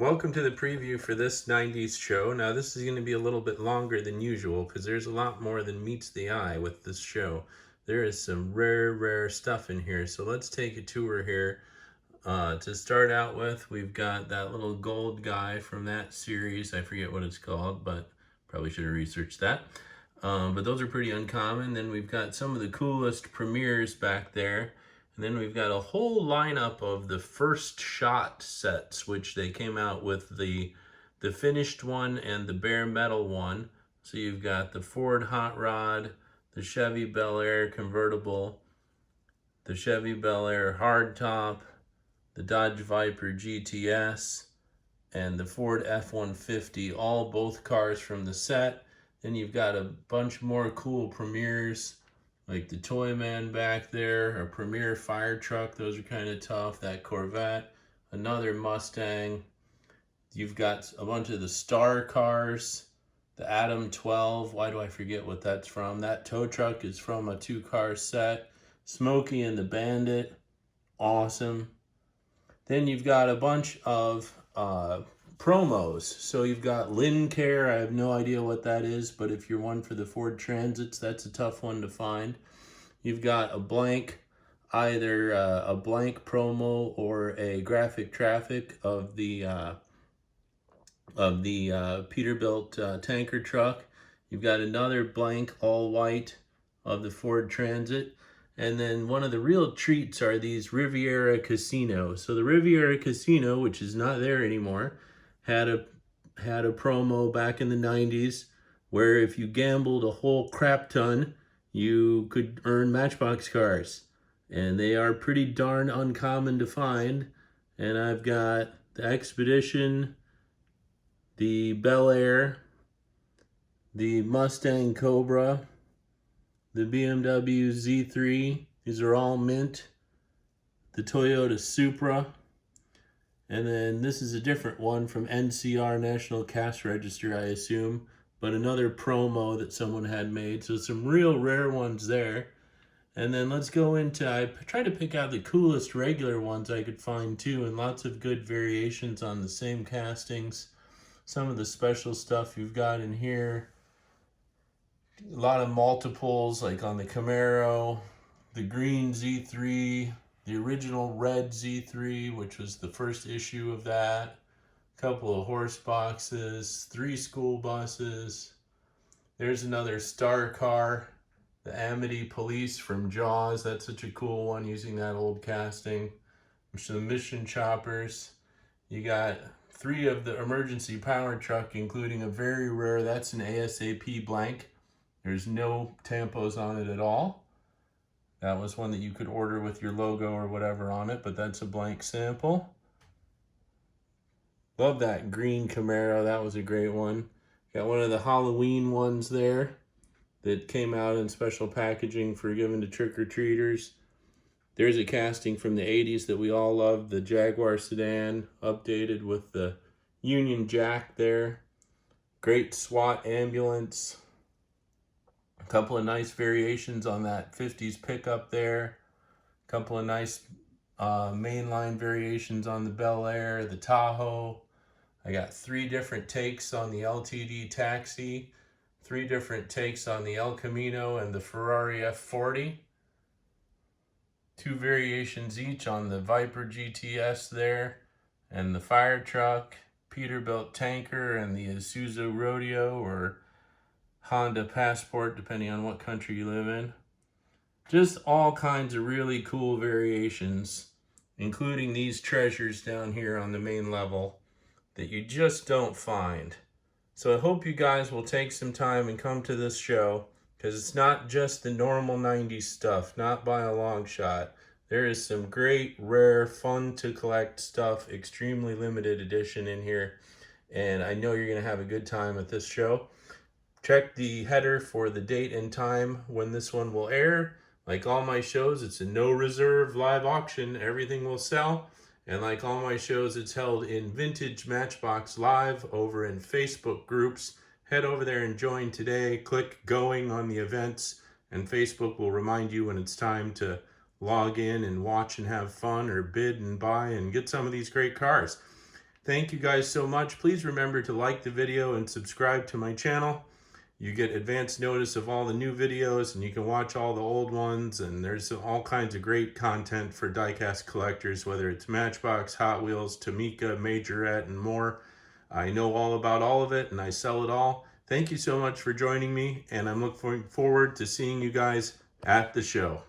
Welcome to the preview for this 90s show. Now, this is going to be a little bit longer than usual because there's a lot more than meets the eye with this show. There is some rare stuff in here. So let's take a tour here. To start out with, we've got that little gold guy from that series. I forget what it's called, but probably should have researched that. But those are pretty uncommon. Then we've got some of the coolest premieres back there. And then we've got a whole lineup of the first shot sets, which they came out with the finished one and the bare metal one. So you've got the Ford Hot Rod, the Chevy Bel Air convertible, the Chevy Bel Air hardtop, the Dodge Viper GTS, and the Ford F-150, both cars from the set. Then you've got a bunch more cool premieres, like the Toyman back there, a Premier fire truck. Those are kind of tough. That Corvette, another Mustang. You've got a bunch of the Star cars, the Atom 12. Why do I forget what that's from? That tow truck is from a 2-car set. Smokey and the Bandit, awesome. Then you've got a bunch of promos. So you've got Lincare. I have no idea what that is, but if you're one for the Ford Transits, that's a tough one to find. You've got a blank, either a blank promo or a graphic traffic of the Peterbilt tanker truck. You've got another blank all white of the Ford Transit. And then one of the real treats are these Riviera Casino. So the Riviera Casino, which is not there anymore, had a promo back in the 90s where if you gambled a whole crap ton, you could earn Matchbox cars. And they are pretty darn uncommon to find. And I've got the Expedition, the Bel Air, the Mustang Cobra, the BMW Z3, these are all mint, the Toyota Supra, and then this is a different one from NCR, National Cash Register, I assume, but another promo that someone had made, so some real rare ones there. And then let's go into, I tried to pick out the coolest regular ones I could find too, and lots of good variations on the same castings. Some of the special stuff you've got in here. A lot of multiples, like on the Camaro, the green Z3, the original red Z3, which was the first issue of that, a couple of horse boxes, 3 school buses. There's another star car, the Amity Police from Jaws. That's such a cool one using that old casting. The Mission Choppers. You got 3 of the emergency power truck, including a very rare, that's an ASAP blank. There's no tampos on it at all. That was one that you could order with your logo or whatever on it, but that's a blank sample. Love that green Camaro. That was a great one. Got one of the Halloween ones there that came out in special packaging for giving to trick-or-treaters. There's a casting from the 80s that we all loved, the Jaguar sedan, updated with the Union Jack there. Great SWAT ambulance. A couple of nice variations on that 50s pickup there. A couple of nice mainline variations on the Bel Air, the Tahoe. I got 3 different takes on the LTD Taxi, 3 different takes on the El Camino and the Ferrari F40. 2 variations each on the Viper GTS there, and the fire truck, Peterbilt tanker, and the Isuzu Rodeo or Honda Passport, depending on what country you live in. Just all kinds of really cool variations, including these treasures down here on the main level that you just don't find. So I hope you guys will take some time and come to this show, because it's not just the normal 90s stuff, not by a long shot. There is some great, rare, fun to collect stuff, extremely limited edition in here, and I know you're going to have a good time at this show. Check the header for the date and time when this one will air. Like all my shows, it's a no reserve live auction. Everything will sell. And like all my shows, it's held in Vintage Matchbox Live over in Facebook groups. Head over there and join today. Click going on the events, and Facebook will remind you when it's time to log in and watch and have fun, or bid and buy and get some of these great cars. Thank you guys so much. Please remember to like the video and subscribe to my channel. You get advance notice of all the new videos, and you can watch all the old ones, and there's all kinds of great content for diecast collectors, whether it's Matchbox, Hot Wheels, Tamica, Majorette, and more. I know all about all of it, and I sell it all. Thank you so much for joining me, and I'm looking forward to seeing you guys at the show.